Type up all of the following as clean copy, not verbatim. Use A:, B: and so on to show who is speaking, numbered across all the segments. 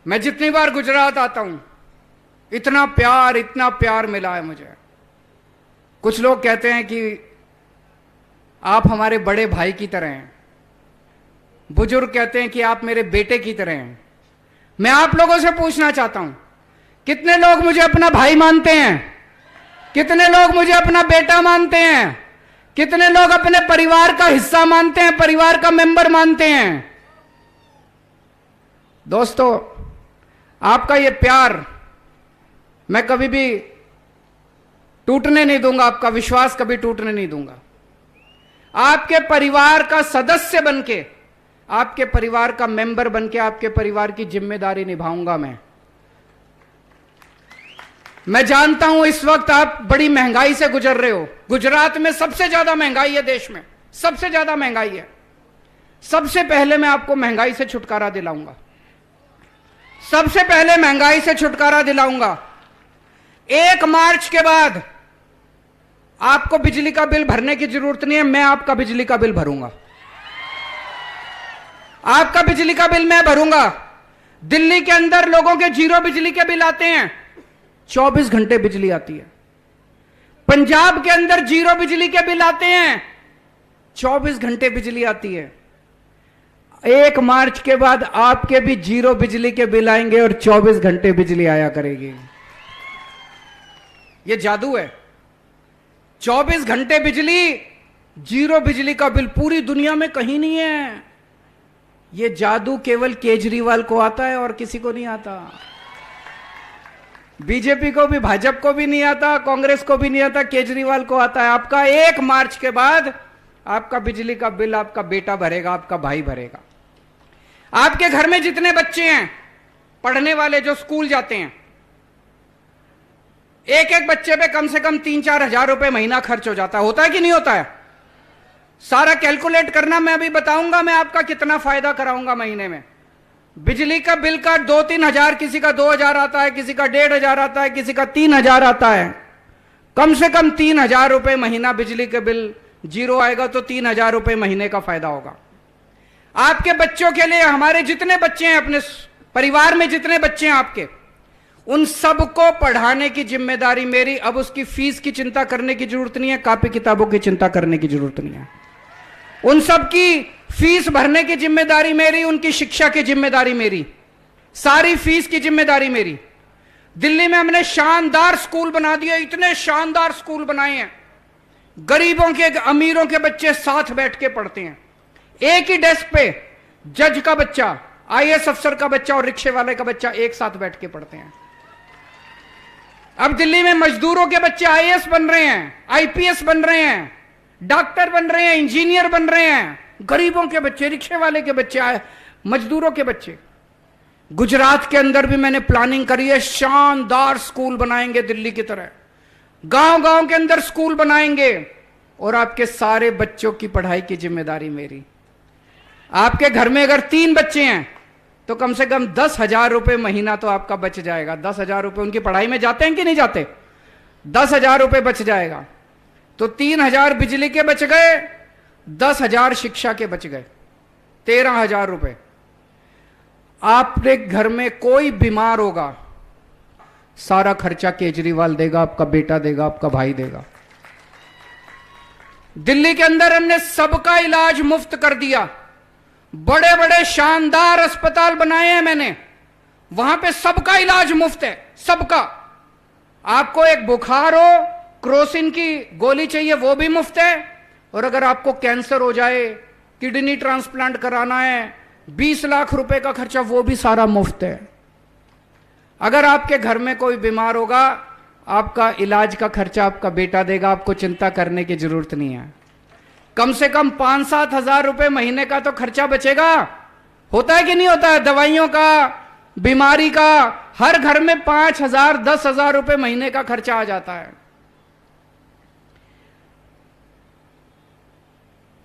A: मैं जितनी बार गुजरात आता हूं इतना प्यार मिला है मुझे। कुछ लोग कहते हैं कि आप हमारे बड़े भाई की तरह हैं, बुजुर्ग कहते हैं कि आप मेरे बेटे की तरह हैं। मैं आप लोगों से पूछना चाहता हूं, कितने लोग मुझे अपना भाई मानते हैं? कितने लोग मुझे अपना बेटा मानते हैं? कितने लोग अपने परिवार का हिस्सा मानते हैं, परिवार का मेंबर मानते हैं? दोस्तों, आपका ये प्यार मैं कभी भी टूटने नहीं दूंगा, आपका विश्वास कभी टूटने नहीं दूंगा। आपके परिवार का सदस्य बनके, आपके परिवार का मेंबर बनके आपके परिवार की जिम्मेदारी निभाऊंगा मैं जानता हूं इस वक्त आप बड़ी महंगाई से गुजर रहे हो। गुजरात में सबसे ज्यादा महंगाई है, देश में सबसे ज्यादा महंगाई है। सबसे पहले मैं आपको महंगाई से छुटकारा दिलाऊंगा, सबसे पहले महंगाई से छुटकारा दिलाऊंगा। 1 मार्च के बाद आपको बिजली का बिल भरने की जरूरत नहीं है, मैं आपका बिजली का बिल भरूंगा। आपका बिजली का बिल मैं भरूंगा। दिल्ली के अंदर लोगों के 0 बिजली के बिल आते हैं, 24 घंटे बिजली आती है। पंजाब के अंदर 0 बिजली के बिल आते हैं, 24 घंटे बिजली आती है। 1 मार्च के बाद आपके भी 0 बिजली के बिल आएंगे और 24 घंटे बिजली आया करेगी। ये जादू है। 24 घंटे बिजली, 0 बिजली का बिल पूरी दुनिया में कहीं नहीं है। ये जादू केवल केजरीवाल को आता है और किसी को नहीं आता। बीजेपी को भी, भाजपा को भी नहीं आता, कांग्रेस को भी नहीं आता, केजरीवाल को आता है। आपका 1 मार्च के बाद आपका बिजली का बिल आपका बेटा भरेगा, आपका भाई भरेगा। आपके घर में जितने बच्चे हैं पढ़ने वाले, जो स्कूल जाते हैं, एक बच्चे पे कम से कम 3-4 हजार रुपए महीना खर्च हो जाता है। होता है कि नहीं होता है? सारा कैलकुलेट करना मैं अभी बताऊंगा, मैं आपका कितना फायदा कराऊंगा महीने में। बिजली का बिल का 2-3 हजार, किसी का 2,000 आता है, किसी का 1,500 आता है, किसी का 3,000 आता है। कम से कम 3,000 रुपए महीना बिजली के बिल 0 आएगा तो 3,000 रुपए महीने का फायदा होगा। आपके बच्चों के लिए, हमारे जितने बच्चे हैं, अपने परिवार में जितने बच्चे हैं आपके, उन सबको पढ़ाने की जिम्मेदारी मेरी। अब उसकी फीस की चिंता करने की जरूरत नहीं है, कॉपी किताबों की चिंता करने की जरूरत नहीं है। उन सबकी फीस भरने की जिम्मेदारी मेरी, उनकी शिक्षा की जिम्मेदारी मेरी, सारी फीस की जिम्मेदारी मेरी। दिल्ली में हमने शानदार स्कूल बना दिए, इतने शानदार स्कूल बनाए हैं। गरीबों के, अमीरों के बच्चे साथ बैठ के पढ़ते हैं। एक ही डेस्क पे जज का बच्चा, IAS अफसर का बच्चा और रिक्शे वाले का बच्चा एक साथ बैठ के पढ़ते हैं। अब दिल्ली में मजदूरों के बच्चे IAS बन रहे हैं, IPS बन रहे हैं, डॉक्टर बन रहे हैं, इंजीनियर बन रहे हैं। गरीबों के बच्चे, रिक्शे वाले के बच्चे, मजदूरों के बच्चे। गुजरात के अंदर भी मैंने प्लानिंग करी है, शानदार स्कूल बनाएंगे दिल्ली की तरह। गांव गांव के अंदर स्कूल बनाएंगे और आपके सारे बच्चों की पढ़ाई की जिम्मेदारी मेरी। आपके घर में अगर 3 बच्चे हैं तो कम से कम 10,000 रुपए महीना तो आपका बच जाएगा। 10,000 रुपए उनकी पढ़ाई में जाते हैं कि नहीं जाते? 10,000 रुपए बच जाएगा तो 3,000 बिजली के बच गए, 10,000 शिक्षा के बच गए, 13,000 रुपए। आपके घर में कोई बीमार होगा, सारा खर्चा केजरीवाल देगा, आपका बेटा देगा, आपका भाई देगा। दिल्ली के अंदर हमने सबका इलाज मुफ्त कर दिया। बड़े बड़े शानदार अस्पताल बनाए हैं मैंने, वहां पे सबका इलाज मुफ्त है, सबका। आपको एक बुखार हो, क्रोसिन की गोली चाहिए, वो भी मुफ्त है। और अगर आपको कैंसर हो जाए, किडनी ट्रांसप्लांट कराना है, 20 लाख रुपए का खर्चा, वो भी सारा मुफ्त है। अगर आपके घर में कोई बीमार होगा, आपका इलाज का खर्चा आपका बेटा देगा, आपको चिंता करने की जरूरत नहीं है। कम से कम 5-7 हजार रुपए महीने का तो खर्चा बचेगा। होता है कि नहीं होता है? दवाइयों का, बीमारी का, हर घर में 5,000, 10,000 रुपए महीने का खर्चा आ जाता है।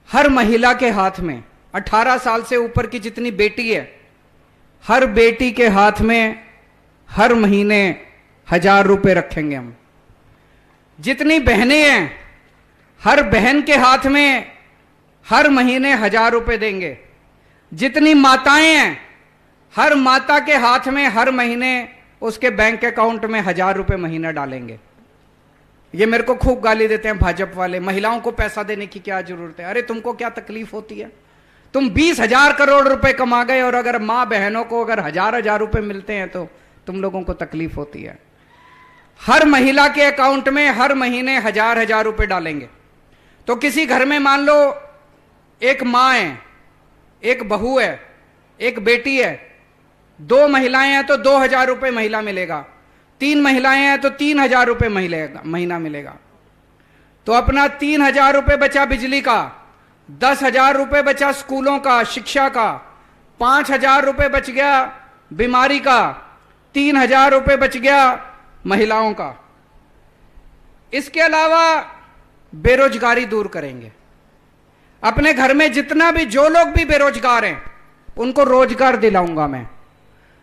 A: हर महिला के हाथ में, 18 साल से ऊपर की जितनी बेटी है, हर बेटी के हाथ में हर महीने 1,000 रुपए रखेंगे हम। जितनी बहनें हैं, हर बहन के हाथ में हर महीने 1,000 रुपए देंगे। जितनी माताएं हैं, हर माता के हाथ में हर महीने उसके बैंक अकाउंट में 1,000 रुपए महीना डालेंगे। ये मेरे को खूब गाली देते हैं भाजपा वाले, महिलाओं को पैसा देने की क्या जरूरत है? अरे तुमको क्या तकलीफ होती है? तुम 20,000 करोड़ रुपए कमा गए और अगर मां बहनों को अगर 1,000 रुपए मिलते हैं तो तुम लोगों को तकलीफ होती है। हर महिला के अकाउंट में हर महीने 1,000 रुपए डालेंगे। तो किसी घर में मान लो एक मां है, एक बहू है, एक बेटी है, 2 महिलाएं हैं तो 2,000 रुपए महिला मिलेगा, 3 महिलाएं हैं तो 3,000 रुपए महीना मिलेगा। तो अपना 3,000 रुपए बचा बिजली का, 10,000 रुपए बचा स्कूलों का, शिक्षा का, 5,000 रुपए बच गया बीमारी का, 3,000 रुपए बच गया महिलाओं का। इसके अलावा बेरोजगारी दूर करेंगे। अपने घर में जितना भी जो लोग भी बेरोजगार हैं उनको रोजगार दिलाऊंगा मैं।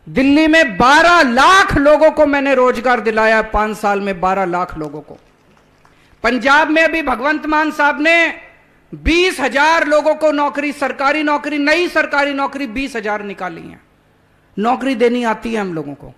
A: दिल्ली में 12 लाख लोगों को मैंने रोजगार दिलाया 5 साल में, 12 लाख लोगों को। पंजाब में अभी भगवंत मान साहब ने 20,000 लोगों को नौकरी, सरकारी नौकरी, नई सरकारी नौकरी 20,000 निकाली है। नौकरी देनी आती है हम लोगों को।